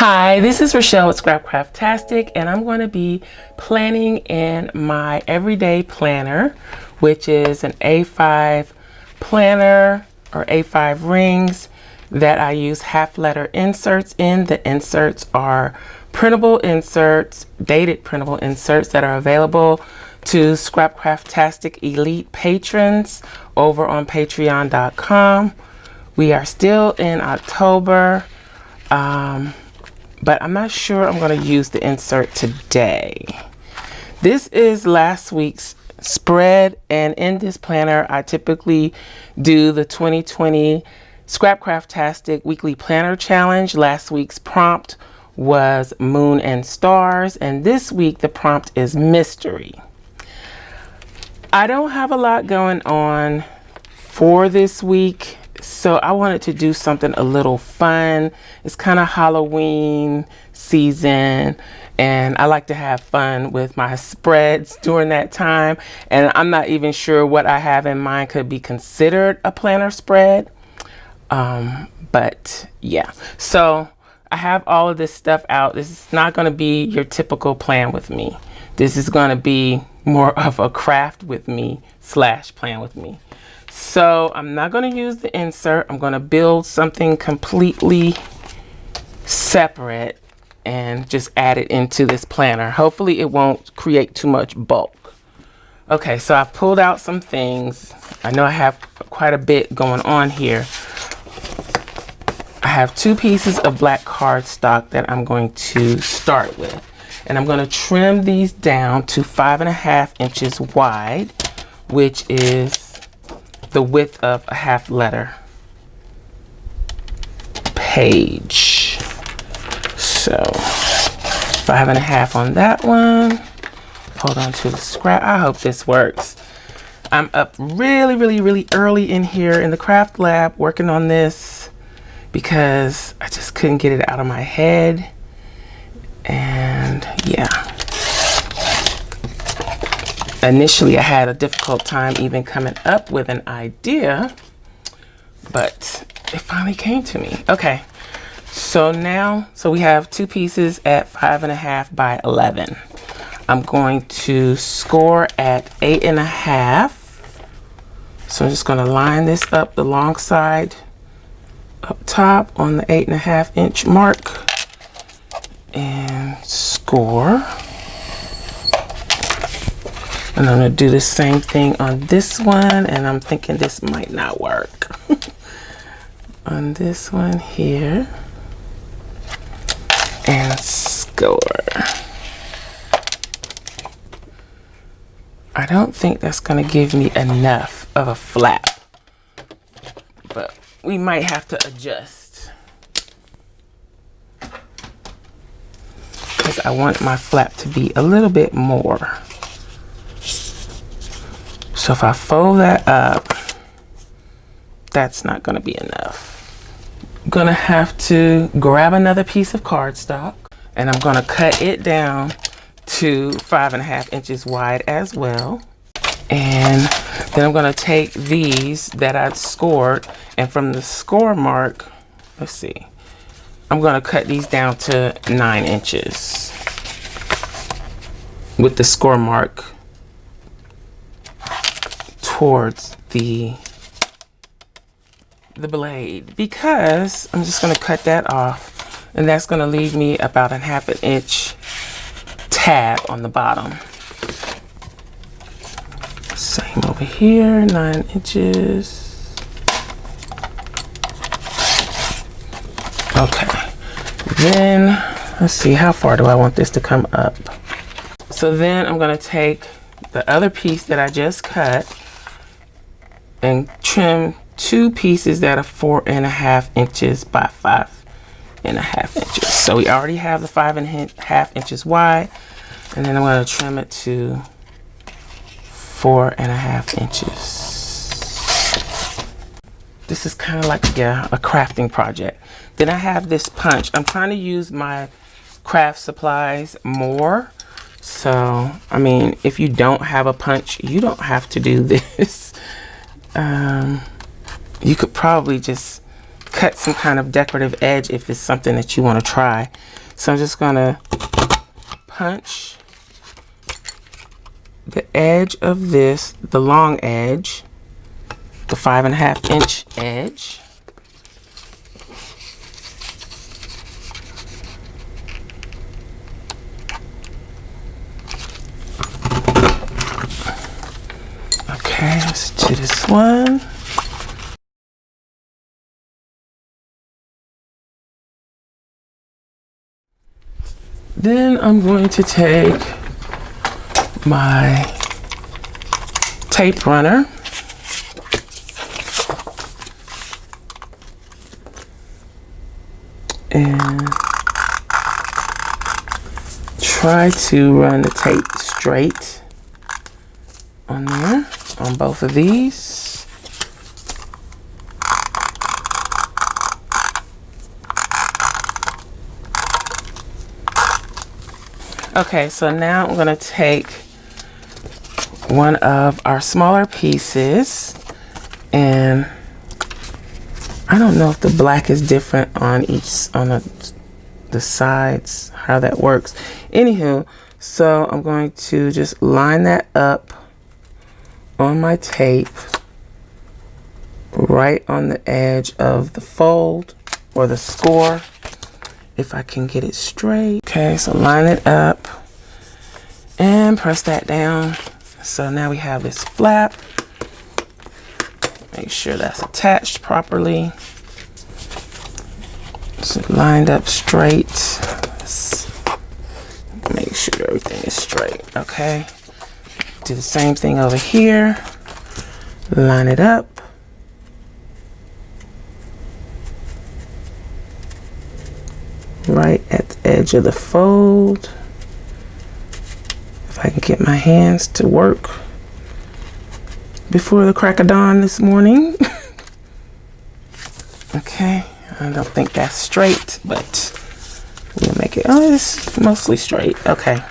Hi, this is Rachelle with Scrapcraftastic, and I'm going to be planning in my everyday planner, which is an A5 planner or A5 rings that I use half letter inserts in. The inserts are printable inserts, dated printable inserts that are available to Scrapcraftastic Elite patrons over on patreon.com. We are still in October. But I'm not sure I'm going to use the insert today. This is last week's spread, and in this planner I typically do the 2020 Scrapcraftastic Weekly Planner Challenge. Last week's prompt was Moon and Stars, and this week the prompt is Mystery. I don't have a lot going on for this week, so I wanted to do something a little fun. It's kind of Halloween season, and I like to have fun with my spreads during that time. And I'm not even sure what I have in mind could be considered a planner spread. But yeah, so I have all of this stuff out. This is not going to be your typical plan with me. This is going to be more of a craft with me / plan with me. So I'm not going to use the insert. I'm going to build something completely separate and just add it into this planner. Hopefully it won't create too much bulk. Okay, so I've pulled out some things. I know I have quite a bit going on here. I have 2 pieces of black cardstock that I'm going to start with. And I'm going to trim these down to 5.5 inches wide, which is the width of a half letter page. So 5.5 on that one. Hold on to the scrap. I hope this works. I'm up really early in here in the craft lab working on this because I just couldn't get it out of my head. And yeah, initially I had a difficult time even coming up with an idea, but it finally came to me. Okay, so now, we have 2 pieces at 5.5 by 11. I'm going to score at 8.5. So I'm just going to line this up the long side up top on the 8.5 inch mark and score. And I'm going to do the same thing on this one, and I'm thinking this might not work. On this one here, and score. I don't think that's going to give me enough of a flap, but we might have to adjust, because I want my flap to be a little bit more. So if I fold that up, that's not going to be enough. I'm going to have to grab another piece of cardstock, and I'm going to cut it down to 5.5 inches wide as well. And then I'm going to take these that I'd scored, and from the score mark, let's see, I'm going to cut these down to 9 inches with the score mark towards the blade, because I'm just going to cut that off, and that's going to leave me about a 1/2 inch tab on the bottom. Same over here, 9 inches. Okay, then let's see, how far do I want this to come up? So then I'm going to take the other piece that I just cut and trim 2 pieces that are 4.5 inches by 5.5 inches. So we already have the 5.5 inches wide, and then I'm going to trim it to 4.5 inches. This is kind of like, yeah, a crafting project. Then I have this punch. I'm trying to use my craft supplies more. So, I mean, if you don't have a punch, you don't have to do this. You could probably just cut some kind of decorative edge if it's something that you want to try. So I'm just going to punch the edge of this, the long edge, the 5.5 inch edge. Okay, let's do this one. Then I'm going to take my tape runner and try to run the tape straight on there, on both of these. Okay, so now I'm going to take one of our smaller pieces, and I don't know if the black is different on each, on the sides, how that works. Anywho, so I'm going to just line that up on my tape right on the edge of the fold or the score, if I can get it straight. Okay, so line it up and press that down. So now we have this flap. Make sure that's attached properly. So lined up straight. Let's make sure everything is straight. Okay. Do the same thing over here. Line it up. Right at the edge of the fold. If I can get my hands to work before the crack of dawn this morning. Okay, I don't think that's straight, but we'll make it, oh, it's mostly straight. Okay.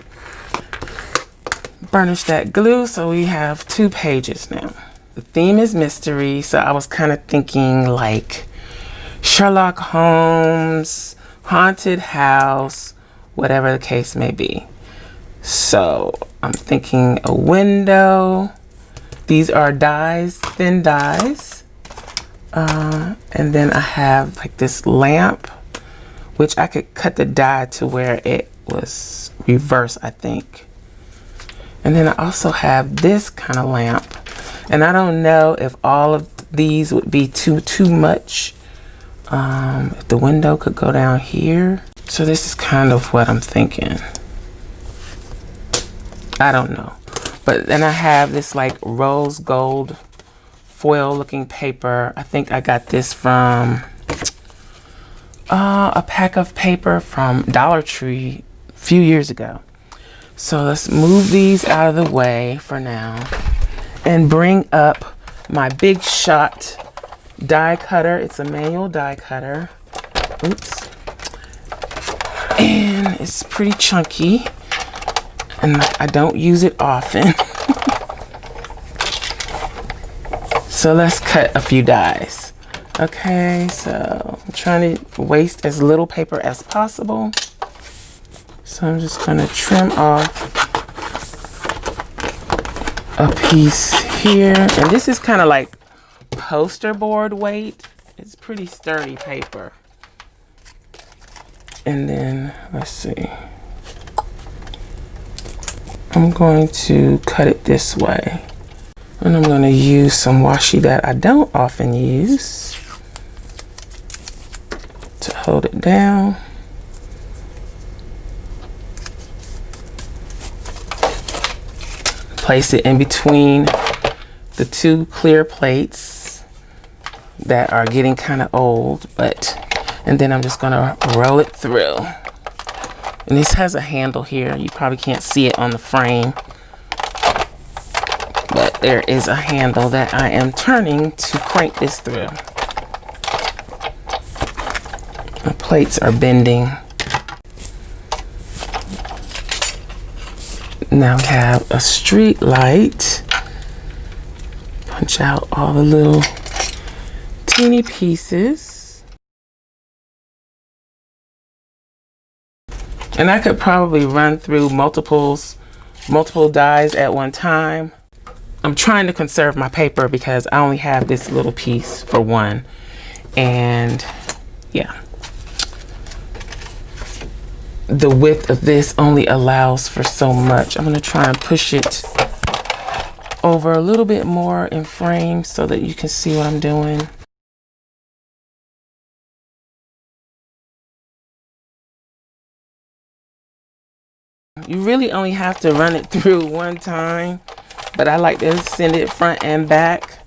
Burnish that glue so we have 2 pages now. The theme is mystery, so I was kind of thinking like Sherlock Holmes, haunted house, whatever the case may be. So I'm thinking a window. These are dies, thin dies. And then I have like this lamp, which I could cut the die to where it was reverse, I think. And then I also have this kind of lamp. And I don't know if all of these would be too much. If the window could go down here. So this is kind of what I'm thinking. I don't know. But then I have this like rose gold foil looking paper. I think I got this from a pack of paper from Dollar Tree a few years ago. So let's move these out of the way for now and bring up my Big Shot die cutter. It's a manual die cutter. Oops. And it's pretty chunky, and I don't use it often. So let's cut a few dies. Okay, so I'm trying to waste as little paper as possible. So I'm just gonna trim off a piece here. And this is kind of like poster board weight. It's pretty sturdy paper. And then let's see, I'm going to cut it this way, and I'm going to use some washi that I don't often use to hold it down. Place it in between the 2 clear plates that are getting kind of old, and then I'm just gonna roll it through. And this has a handle here. You probably can't see it on the frame, but there is a handle that I am turning to crank this through. The plates are bending. Now we have a street light. Punch out all the little teeny pieces. And I could probably run through multiple dies at one time. I'm trying to conserve my paper because I only have this little piece for one. And yeah, the width of this only allows for so much. I'm going to try and push it over a little bit more in frame so that you can see what I'm doing. You really only have to run it through one time, but I like to send it front and back,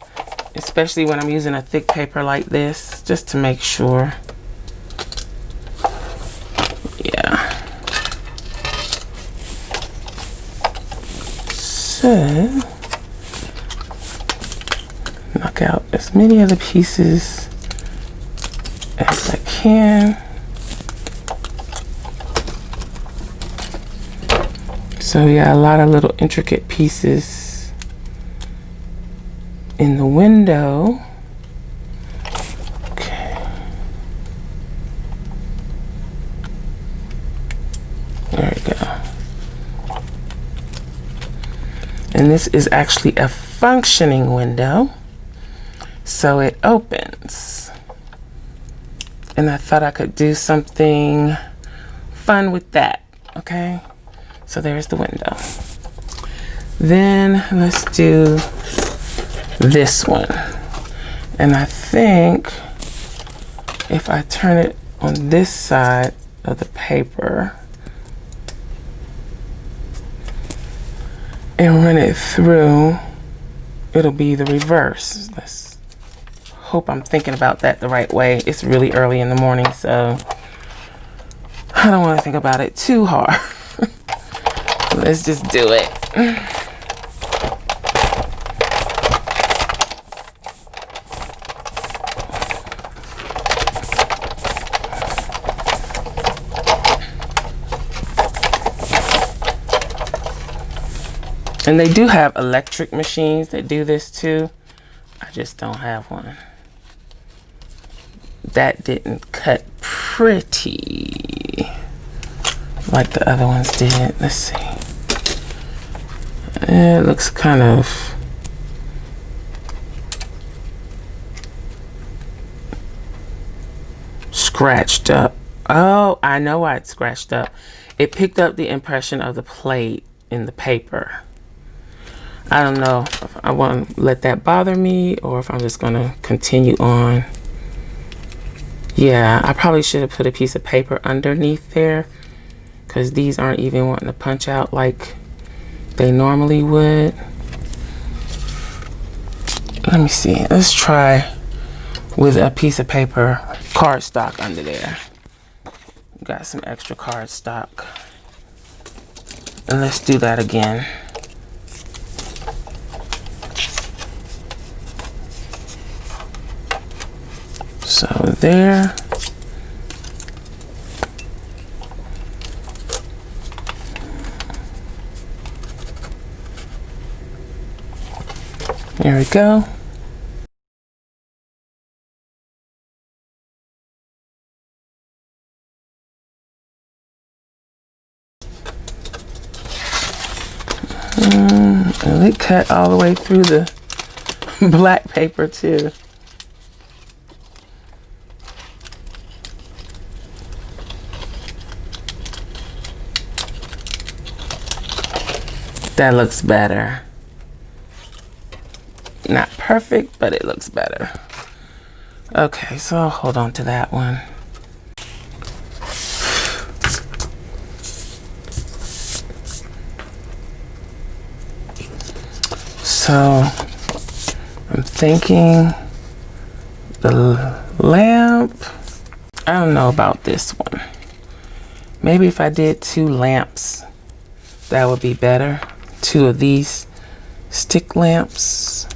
especially when I'm using a thick paper like this, just to make sure. Yeah. So, knock out as many of the pieces as I can. So we got a lot of little intricate pieces in the window. Okay. There we go. And this is actually a functioning window, so it opens. And I thought I could do something fun with that, okay? So there's the window. Then let's do this one. And I think if I turn it on this side of the paper and run it through, it'll be the reverse. Let's hope I'm thinking about that the right way. It's really early in the morning, so I don't want to think about it too hard. Let's just do it. And they do have electric machines that do this too. I just don't have one. That didn't cut pretty like the other ones did. Let's see. It looks kind of scratched up. Oh, I know why it's scratched up. It picked up the impression of the plate in the paper. I don't know if I want to let that bother me or if I'm just going to continue on. Yeah, I probably should have put a piece of paper underneath there, because these aren't even wanting to punch out like they normally would. Let me see. Let's try with a piece of paper, cardstock under there. Got some extra cardstock. And let's do that again. So there. There we go. And it cut all the way through the black paper too. That looks better. Not perfect, but it looks better. Okay, so I'll hold on to that one. So I'm thinking the lamp, I don't know about this one. Maybe if I did 2 lamps, that would be better. 2 of these stick lamps.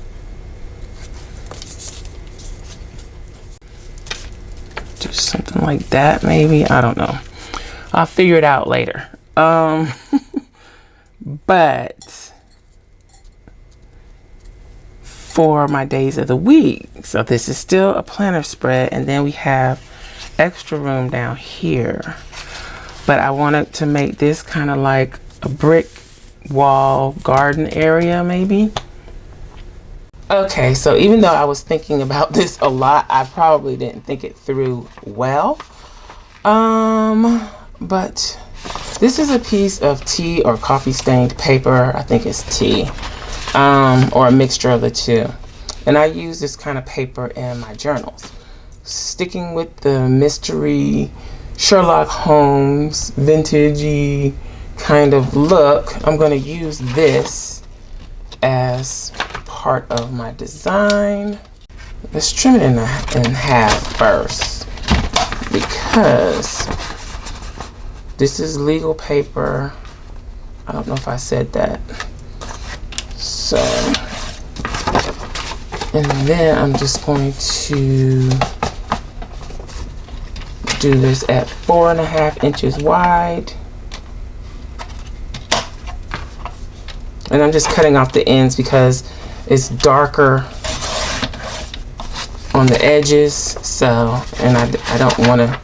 Do something like that maybe. I don't know. I'll figure it out later. But for my days of the week, so this is still a planner spread, and then we have extra room down here. but I wanted to make this kind of like a brick wall garden area maybe. Okay, so even though I was thinking about this a lot, I probably didn't think it through well. But this is a piece of tea or coffee stained paper. I think it's tea, or a mixture of the two. And I use this kind of paper in my journals. Sticking with the mystery Sherlock Holmes vintagey kind of look, I'm going to use this as part of my design. Let's trim it in half first, because this is legal paper. I don't know if I said that. So, and then I'm just going to do this at 4.5 inches wide. And I'm just cutting off the ends because it's darker on the edges. So, and I don't want to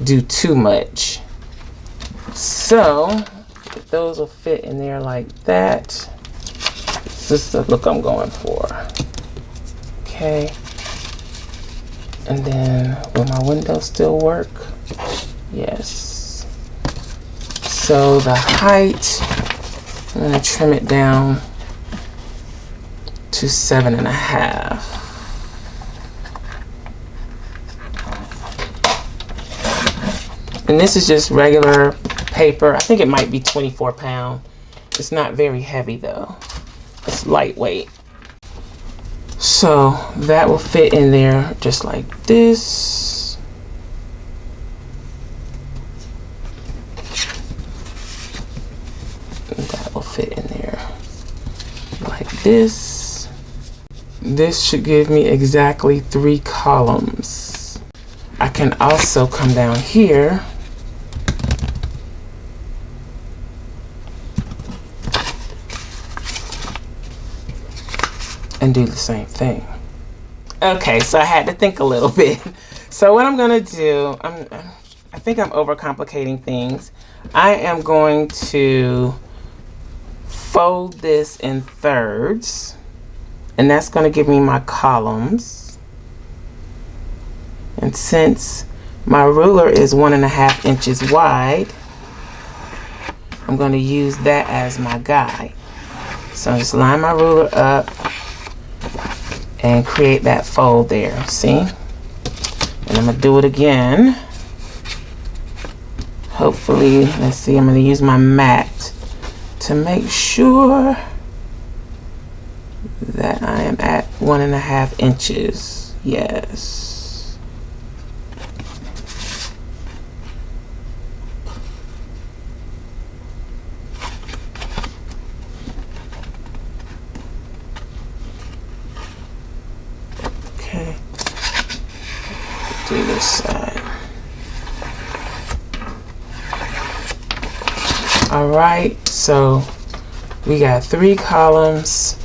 do too much. So, those will fit in there like that. This is the look I'm going for. Okay. And then, will my window still work? Yes. So the height, I'm going to trim it down to 7.5. And this is just regular paper. I think it might be 24 pound. It's not very heavy though. It's lightweight. So that will fit in there just like this. And that will fit in there like this. This should give me exactly 3 columns. I can also come down here and do the same thing. Okay, so I had to think a little bit. So what I'm gonna do, I think I'm overcomplicating things. I am going to fold this in thirds, and that's gonna give me my columns. And since my ruler is 1.5 inches wide, I'm gonna use that as my guide. So I just line my ruler up and create that fold there, see? And I'm gonna do it again. Hopefully, let's see, I'm gonna use my mat to make sure that I am at 1.5 inches, yes. Okay, do this side. All right, so we got 3 columns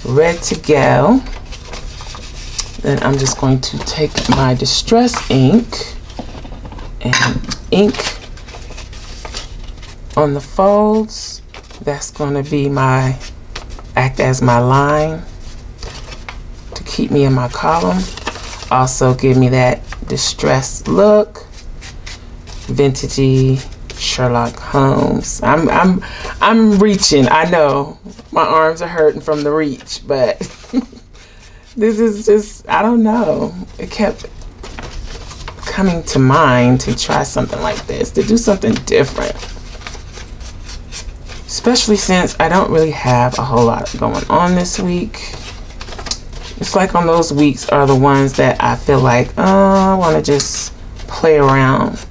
ready to go. Then I'm just going to take my distress ink and ink on the folds. That's going to be act as my line to keep me in my column. Also give me that distressed look, vintagey Sherlock Holmes. I'm reaching. I know my arms are hurting from the reach, but this is just, I don't know. It kept coming to mind to try something like this, to do something different. Especially since I don't really have a whole lot going on this week. It's like on those weeks are the ones that I feel like, oh, I want to just play around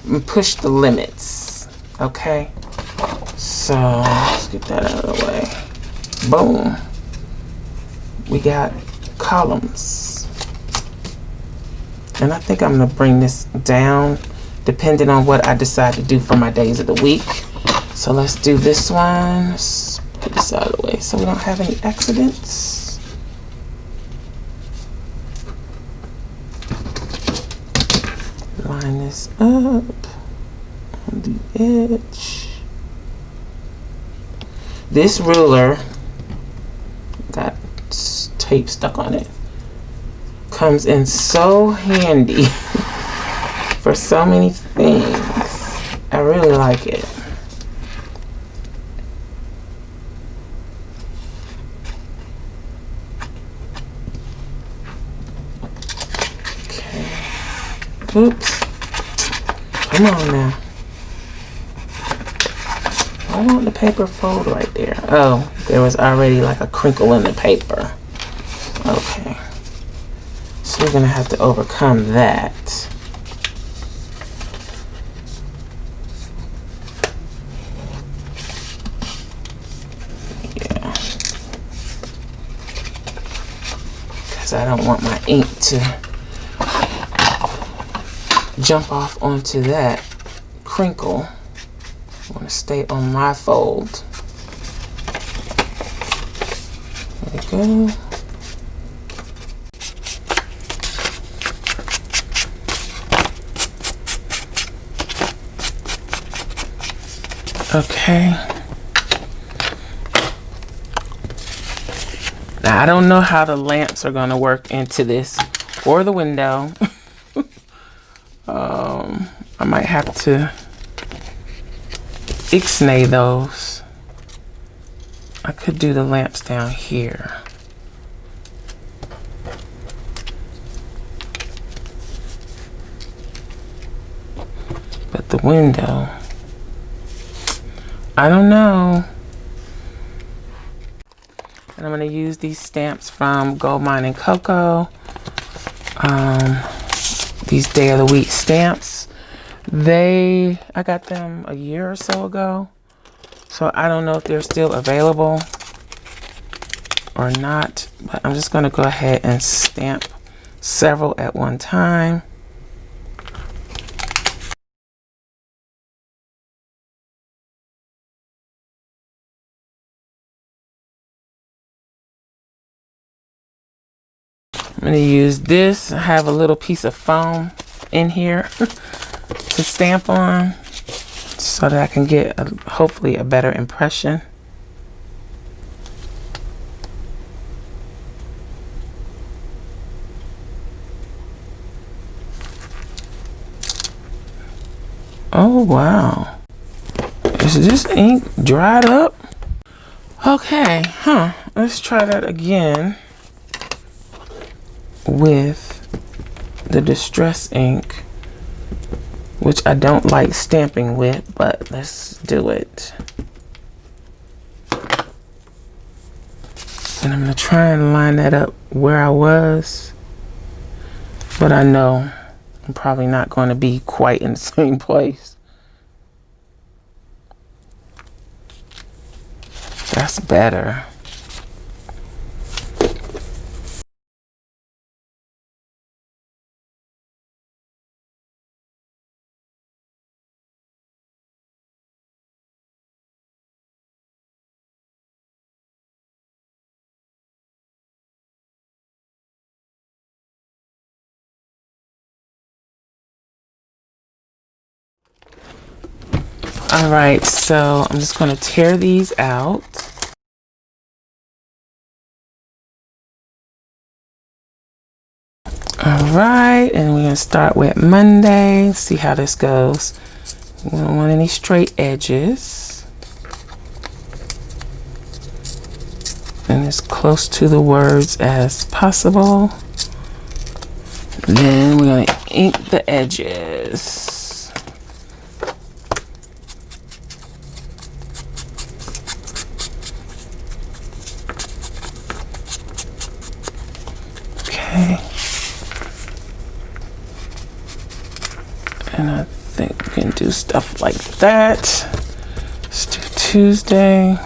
and push the limits. Okay, so let's get that out of the way. Boom, we got columns, and I think I'm gonna bring this down depending on what I decide to do for my days of the week. So let's do this one. Let's put this out of the way so we don't have any accidents. line this up on the edge. This ruler got tape stuck on it. Comes in so handy for so many things. I really like it. Oops. Come on now. I want the paper fold right there. Oh, there was already like a crinkle in the paper. Okay. So we're going to have to overcome that. Yeah. Because I don't want my ink to jump off onto that crinkle. I want to stay on my fold. There we go. Okay. Now I don't know how the lamps are going to work into this or the window. I might have to ixnay those. I could do the lamps down here. But the window, I don't know. And I'm going to use these stamps from Gold Mine and Coco. These Day of the Week stamps. I got them a year or so ago. So I don't know if they're still available or not. But I'm just going to go ahead and stamp several at one time. I'm going to use this. I have a little piece of foam in here to stamp on so that I can get hopefully a better impression. Oh wow. Is this ink dried up? Okay, let's try that again with the distress ink, which I don't like stamping with, but let's do it. And I'm gonna try and line that up where I was, but I know I'm probably not going to be quite in the same place. That's better. All right, so I'm just going to tear these out. All right, and we're going to start with Monday. See how this goes. We don't want any straight edges. And as close to the words as possible. Then we're going to ink the edges. Okay. And I think we can do stuff like that. Let's do Tuesday.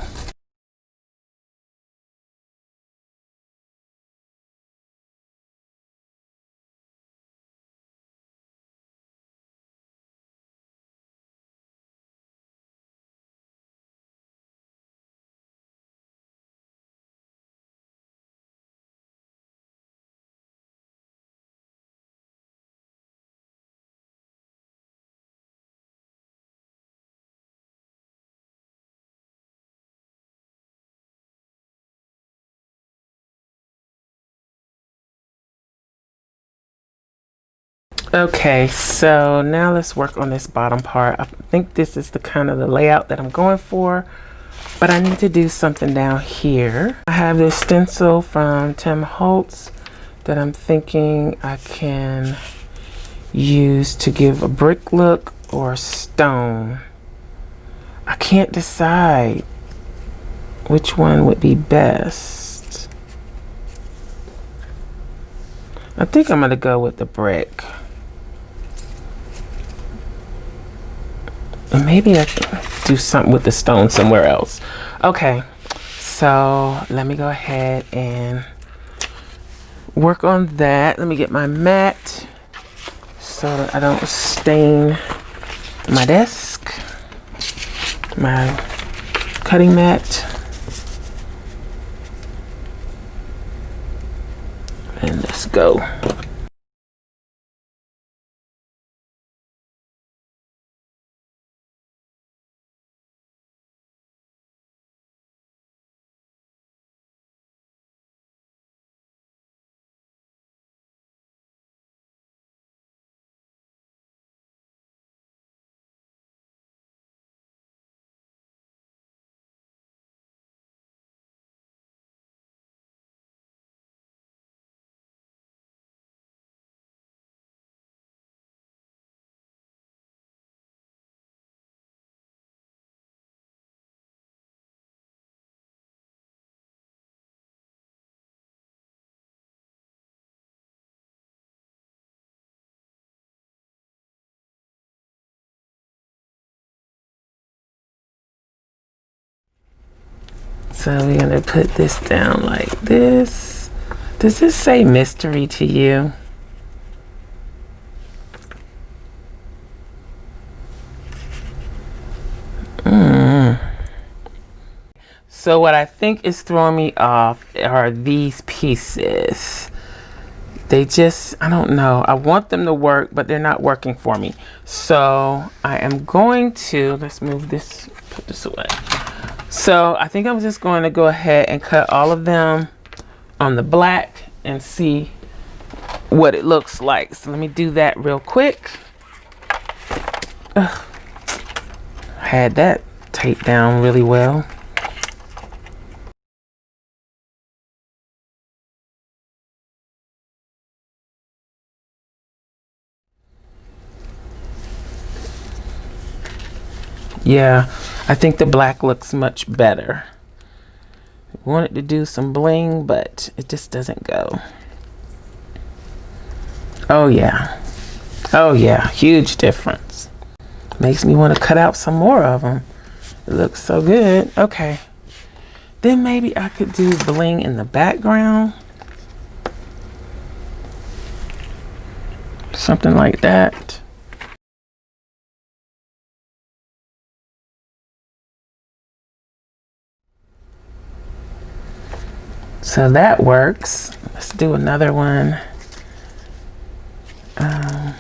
Okay, so now let's work on this bottom part. I think this is the kind of the layout that I'm going for, but I need to do something down here. I have this stencil from Tim Holtz that I'm thinking I can use to give a brick look or a stone. I can't decide which one would be best. I think I'm gonna go with the brick. And maybe I can do something with the stone somewhere else. Okay, so let me go ahead and work on that. Let me get my mat so that I don't stain my desk, my cutting mat. And let's go. So we're gonna put this down like this. Does this say mystery to you? So what I think is throwing me off are these pieces. They just, I don't know. I want them to work, but they're not working for me. So I am going to, let's move this, put this away. So I think I'm just going to go ahead and cut all of them on the black and see what it looks like. So let me do that real quick. Ugh. I had that taped down really well. Yeah, I think the black looks much better. I wanted to do some bling, but it just doesn't go. Oh yeah. Oh yeah, huge difference. Makes me want to cut out some more of them. It looks so good. Okay. Then maybe I could do bling in the background. Something like that. So that works. Let's do another one. Okay.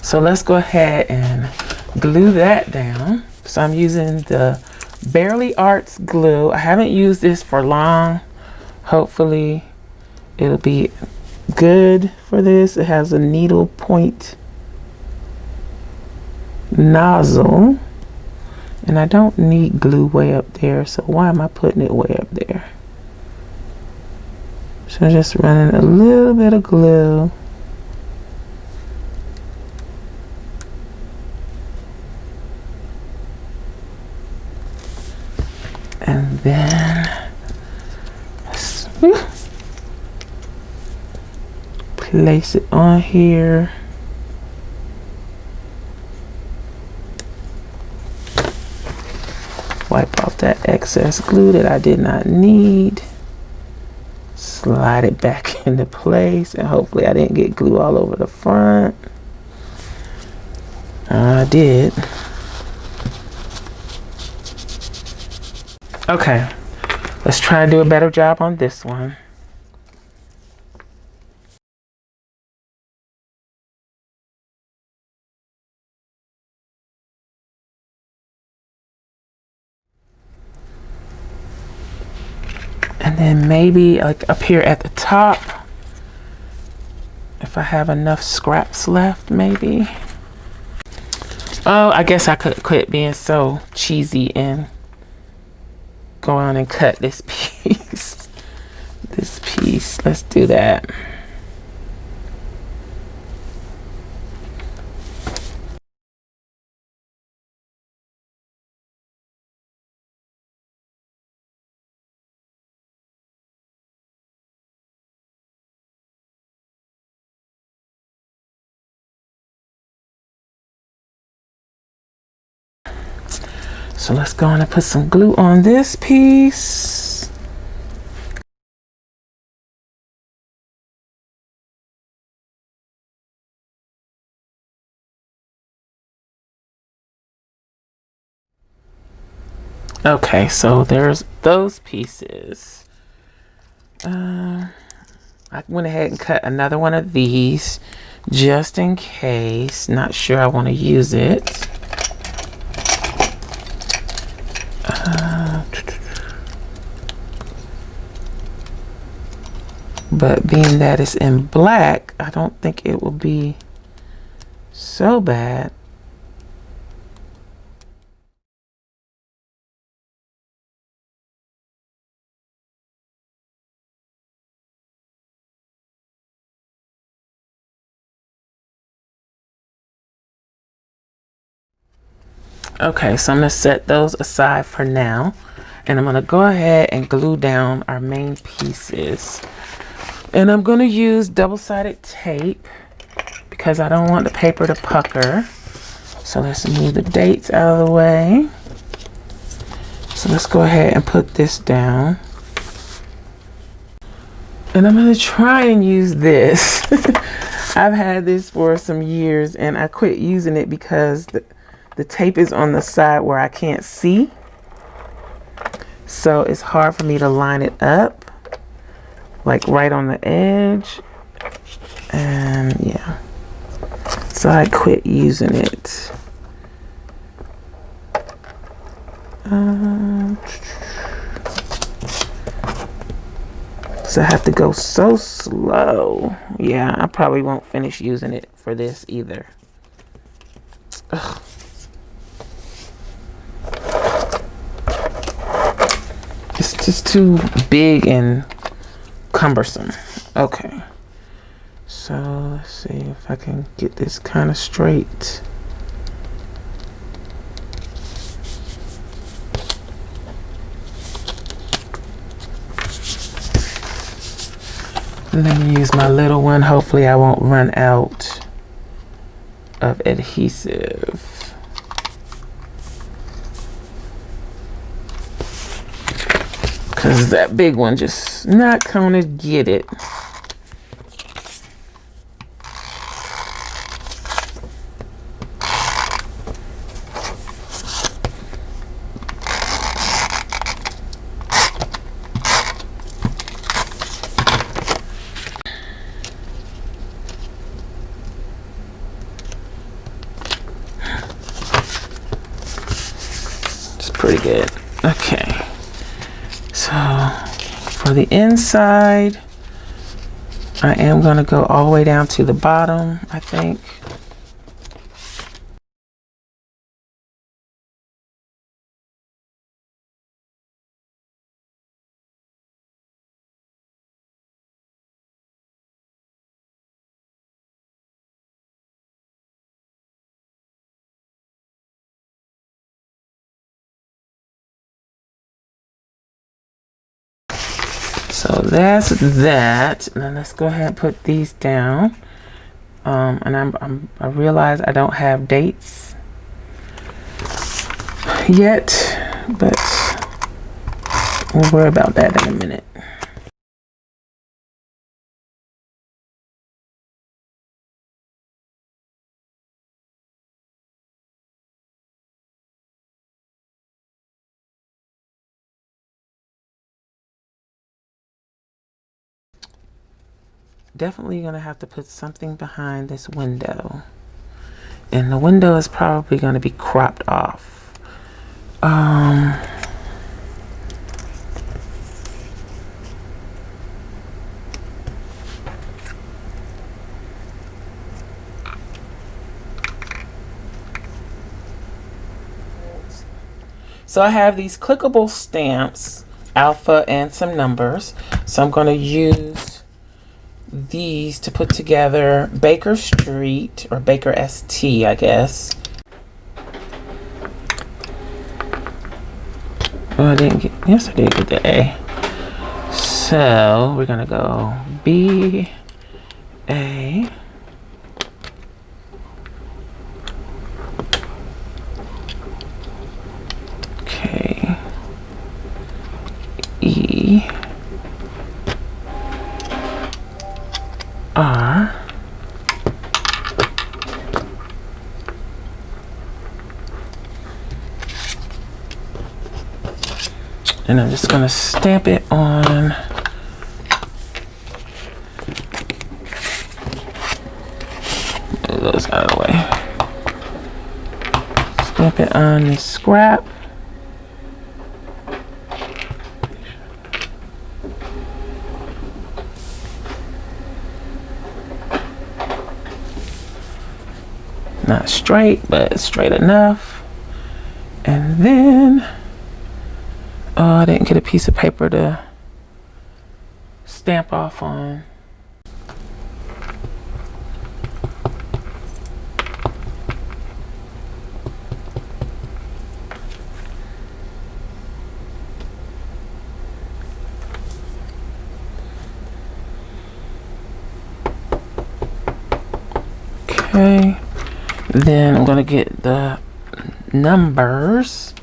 So let's go ahead and glue that down. So I'm using the Barely Arts glue. I haven't used this for long. Hopefully it'll be good for this. It has a needle point nozzle, and I don't need glue way up there, so why am I putting it way up there? So I'm just running a little bit of glue. And then place it on here. Wipe off that excess glue that I did not need. Slide it back into place, and hopefully I didn't get glue all over the front. I did. Okay, let's try to do a better job on this one. And then maybe like up here at the top, if I have enough scraps left, maybe. Oh, I guess I could quit being so cheesy and go on and cut this piece. This piece, let's do that. So let's go on and put some glue on this piece. Okay, so there's those pieces. I went ahead and cut another one of these just in case. Not sure I want to use it. But being that it's in black, I don't think it will be so bad. Okay, so I'm gonna set those aside for now, and I'm gonna go ahead and glue down our main pieces. And I'm gonna use double-sided tape because I don't want the paper to pucker. So let's move the dates out of the way. So let's go ahead and put this down. And I'm gonna try and use this. I've had this for some years and I quit using it because the tape is on the side where I can't see. So it's hard for me to line it up, like right on the edge. And yeah, so I quit using it. So I have to go so slow. Yeah, I probably won't finish using it for this either. Ugh. It's just too big and cumbersome. Okay. So let's see if I can get this kind of straight. Let me use my little one. Hopefully I won't run out of adhesive. Because that big one just not gonna get it. It's pretty good. Okay. So for the inside, I am going to go all the way down to the bottom, I think. So that's that. Now let's go ahead and put these down. And I realize I don't have dates yet, but we'll worry about that in a minute. Definitely gonna have to put something behind this window, and the window is probably going to be cropped off. So I have these clickable stamps, alpha and some numbers. So I'm going to use these to put together Baker Street, or Baker ST, I guess. Oh, I didn't get, yes, I did get the A. So we're going to go B, A. K, E, R, and I'm just going to stamp it on those out of the way. Stamp it on the scrap. Not straight, but straight enough. And then, oh, I didn't get a piece of paper to stamp off on. Okay. Then I'm gonna get the numbers.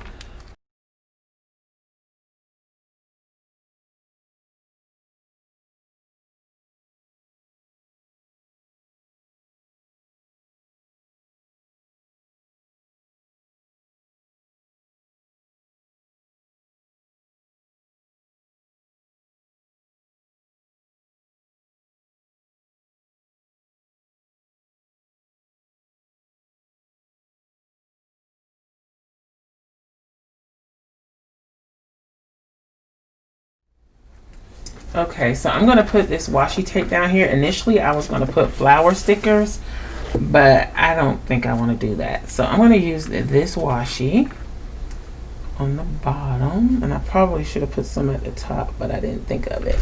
Okay, so I'm gonna put this washi tape down here. Initially, I was gonna put flower stickers, but I don't think I want to do that. So I'm gonna use this washi on the bottom, and I probably should have put some at the top, but I didn't think of it.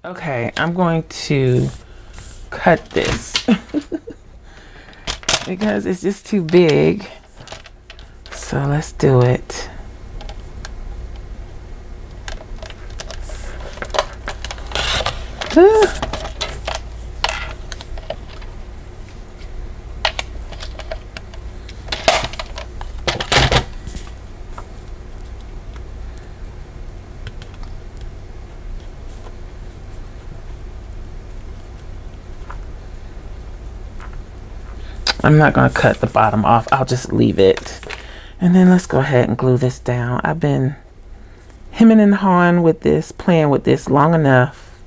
Okay, I'm going to cut this because it's just too big. So let's do it. I'm not going to cut the bottom off. I'll just leave it. And then let's go ahead and glue this down. I've been hemming and hawing with this, playing with this long enough.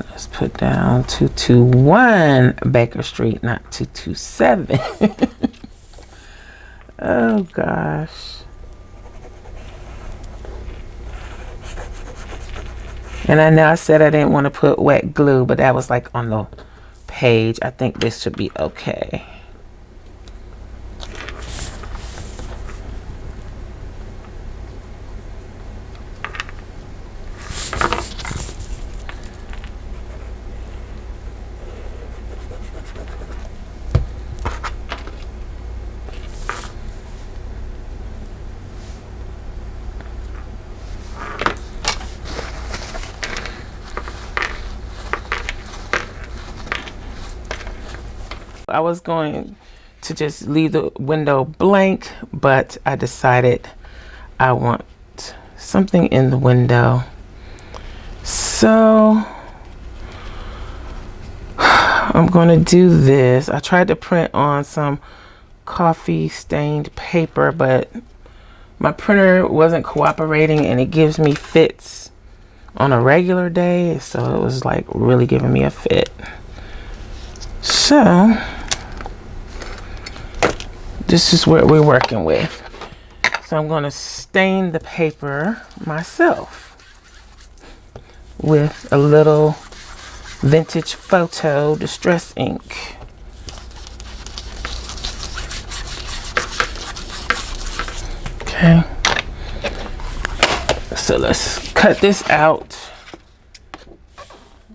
Let's put down 221 Baker Street, not 227. Oh gosh. And I know I said I didn't want to put wet glue, but that was like on the page. I think this should be okay. I was going to just leave the window blank, but I decided I want something in the window. So I'm going to do this. I tried to print on some coffee stained paper, but my printer wasn't cooperating, and it gives me fits on a regular day, so it was like really giving me a fit. So this is what we're working with. So I'm going to stain the paper myself with a little vintage photo distress ink. Okay, so let's cut this out,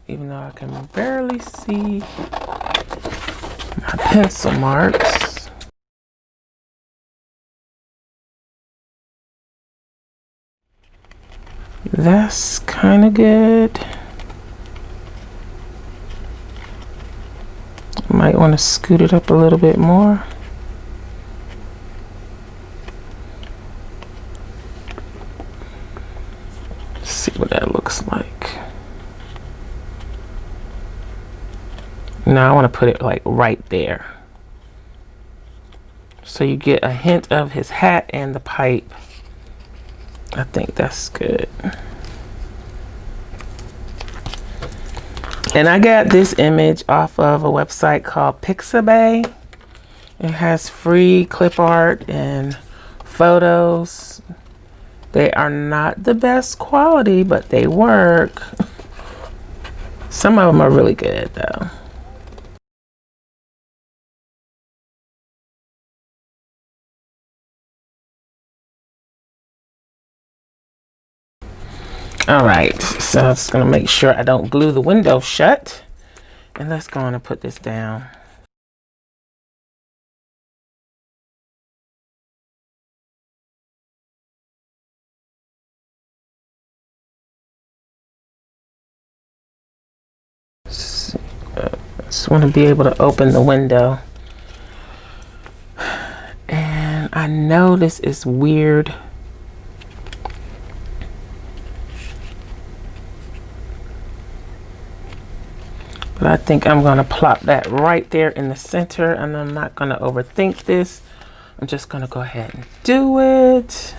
even though I can barely see my pencil marks. That's kind of good. Might want to scoot it up a little bit more. See what that looks like. Now I want to put it like right there, so you get a hint of his hat and the pipe. I think that's good. And I got this image off of a website called Pixabay. It has free clip art and photos. They are not the best quality, but they work. Some of them are really good though. All right, so I'm just gonna make sure I don't glue the window shut. And let's go on and put this down. Just want to be able to open the window. And I know this is weird, but I think I'm going to plop that right there in the center, and I'm not going to overthink this. I'm just going to go ahead and do it.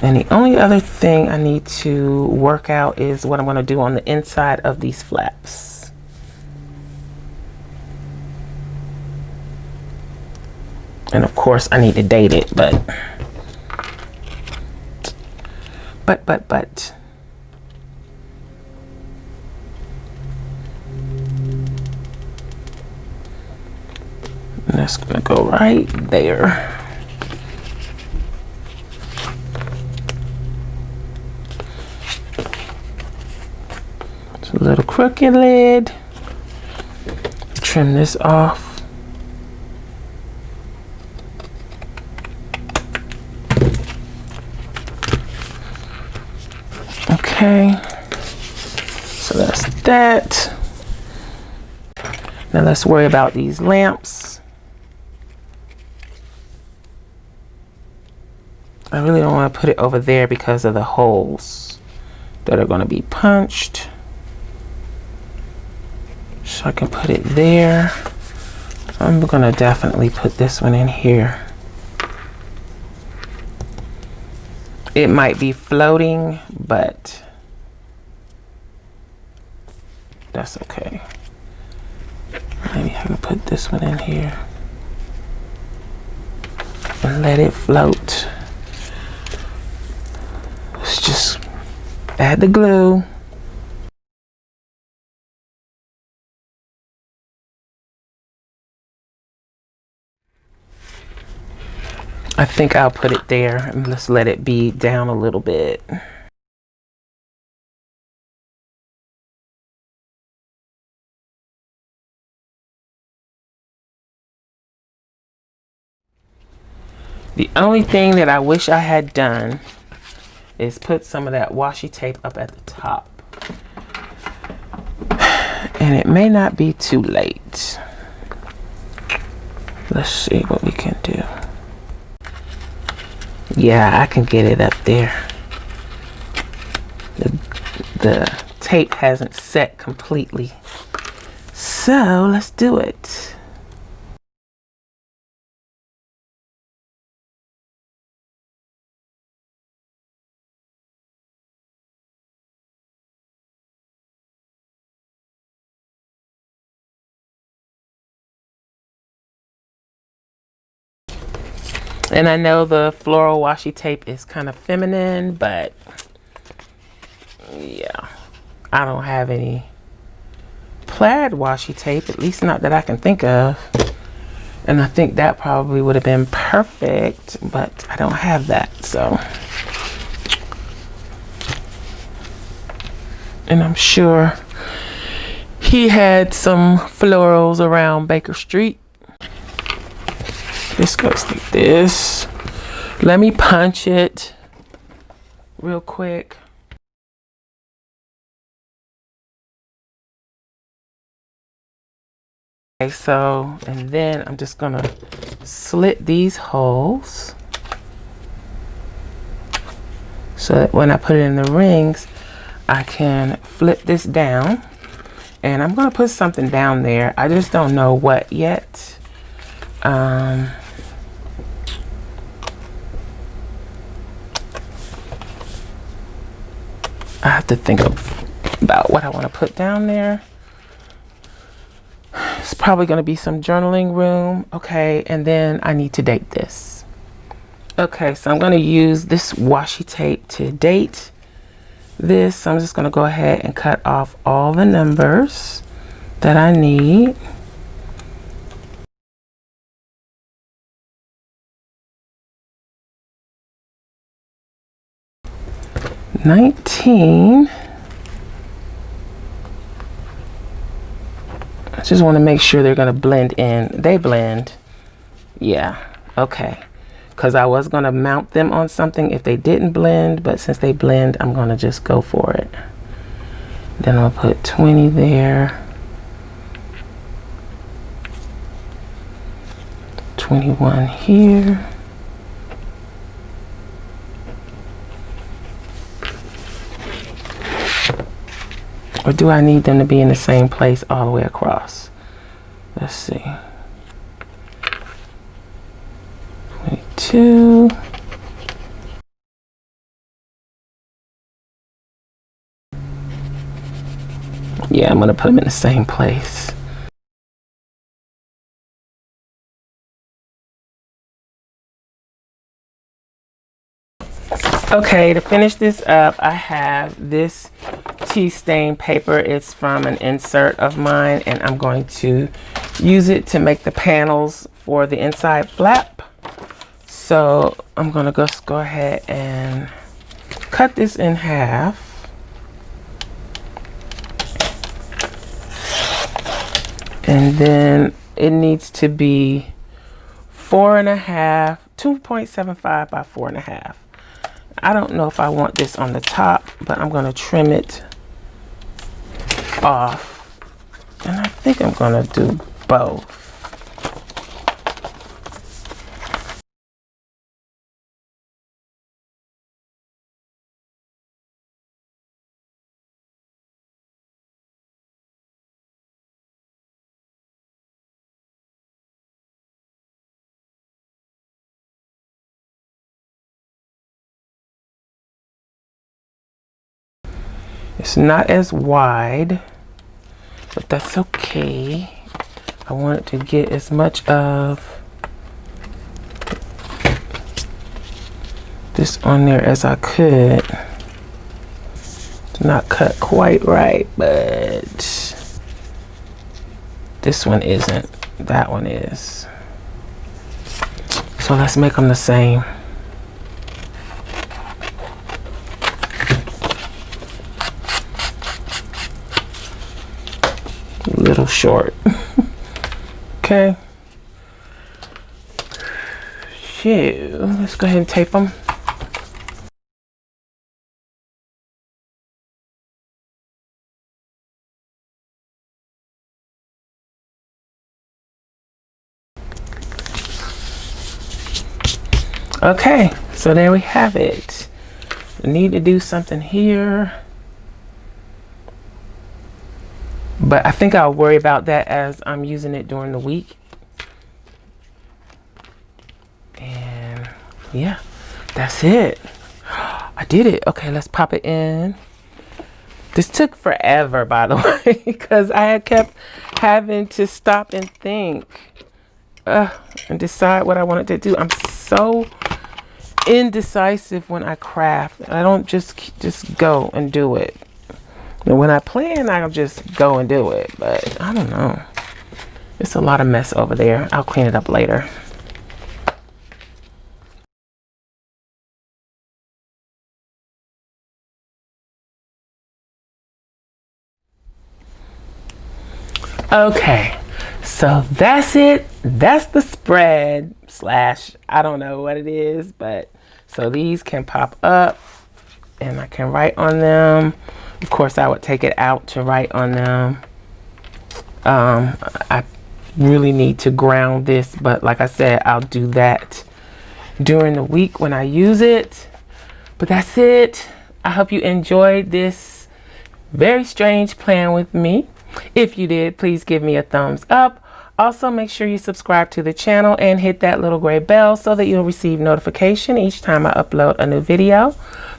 And the only other thing I need to work out is what I'm going to do on the inside of these flaps. And of course I need to date it, but and that's going to go right there. It's a little crooked lid. Trim this off. Okay, so that's that. Now let's worry about these lamps. I really don't want to put it over there because of the holes that are going to be punched. So I can put it there. I'm going to definitely put this one in here. It might be floating, but that's okay. Maybe I can put this one in here and let it float. Let's just add the glue. I think I'll put it there and let's let it be down a little bit. The only thing that I wish I had done is put some of that washi tape up at the top. and it may not be too late. Let's see what we can do. Yeah, I can get it up there. The tape hasn't set completely. So let's do it. And I know the floral washi tape is kind of feminine, but yeah, I don't have any plaid washi tape, at least not that I can think of. And I think that probably would have been perfect, but I don't have that, so. And I'm sure he had some florals around Baker Street. This goes like this. Let me punch it real quick. Okay, so, and then I'm just gonna slit these holes so that when I put it in the rings, I can flip this down. And I'm gonna put something down there. I just don't know what yet. I have to think about what I want to put down there. It's probably going to be some journaling room. Okay, and then I need to date this. Okay, so I'm going to use this washi tape to date this. So I'm just going to go ahead and cut off all the numbers that I need. $19. I just want to make sure they're going to blend in. They blend. Yeah. Okay. Because I was going to mount them on something if they didn't blend, but since they blend, I'm going to just go for it. Then I'll put 20 there. 21 here. Or do I need them to be in the same place all the way across? Let's see. 22. Yeah, I'm going to put them in the same place. Okay, to finish this up, I have this tea stain paper. It's from an insert of mine, and I'm going to use it to make the panels for the inside flap. So I'm going to just go ahead and cut this in half. And then it needs to be 4.5, 2.75 by 4.5. I don't know if I want this on the top, but I'm going to trim it off. And I think I'm going to do both. It's not as wide, but that's okay. I want it to get as much of this on there as I could. It's not cut quite right, but this one isn't. That one is. So let's make them the same. Little short. Okay. Phew. Let's go ahead and tape them. Okay, so there we have it. I need to do something here, but I think I'll worry about that as I'm using it during the week. And yeah, that's it. I did it. Okay, let's pop it in. This took forever, by the way, because I had kept having to stop and think and decide what I wanted to do. I'm so indecisive when I craft. I don't just go and do it. And when I plan, I'll just go and do it. But I don't know. It's a lot of mess over there. I'll clean it up later. Okay, so that's it. That's the spread slash, I don't know what it is, but so these can pop up and I can write on them. Of course, I would take it out to write on them. I really need to ground this, but like I said, I'll do that during the week when I use it. But that's it. I hope you enjoyed this very strange plan with me. If you did, please give me a thumbs up. Also, make sure you subscribe to the channel and hit that little gray bell so that you'll receive notification each time I upload a new video.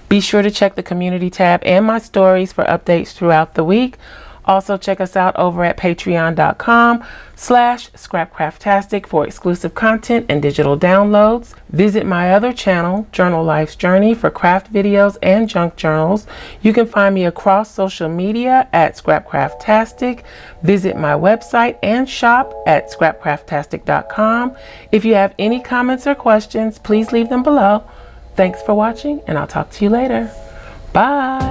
Be sure to check the community tab and my stories for updates throughout the week. Also, check us out over at patreon.com/Scrapcraftastic for exclusive content and digital downloads. Visit my other channel, Journal Life's Journey, for craft videos and junk journals. You can find me across social media at Scrapcraftastic. Visit my website and shop at scrapcraftastic.com. If you have any comments or questions, please leave them below. Thanks for watching, and I'll talk to you later. Bye.